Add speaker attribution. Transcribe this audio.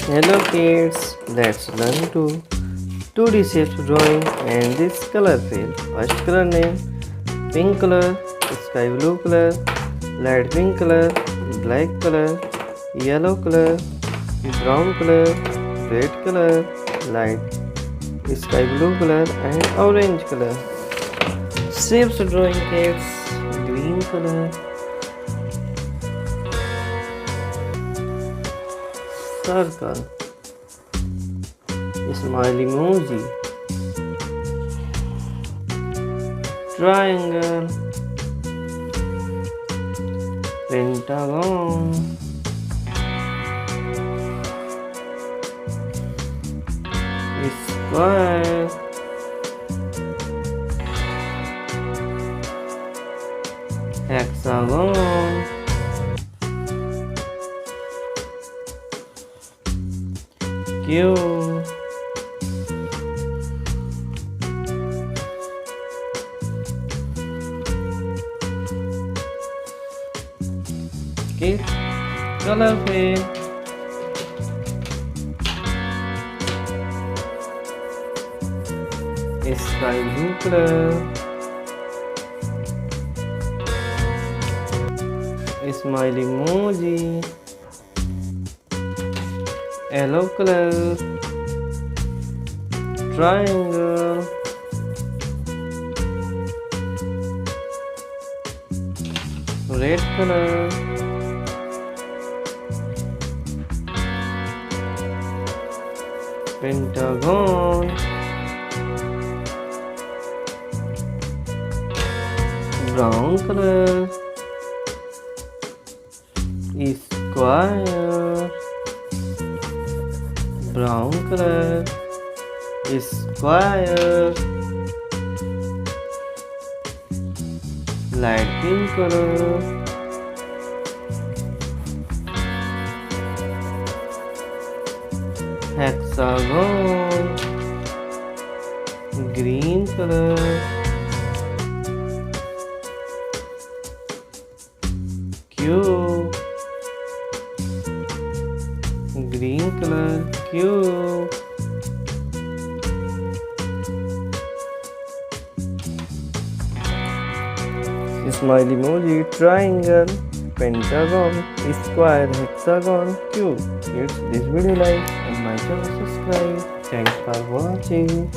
Speaker 1: Hello kids, let's learn to 2D shapes drawing and this color field. First color name, pink color, sky blue color, light pink color, black color, yellow color, brown color, red color, light sky blue color and orange color. Shapes drawing kids, green color, circle, smiley emoji, triangle, pentagon, square, hexagon, cube, color field, sky blue color, smiley emoji, yellow color, triangle, red color, pentagon, brown color, square, brown color, square, light pink color, hexagon, green color, cube, green color, cube, smiley emoji, triangle, pentagon, square, hexagon, cube. Kids, this video like and my channel subscribe. Thanks for watching.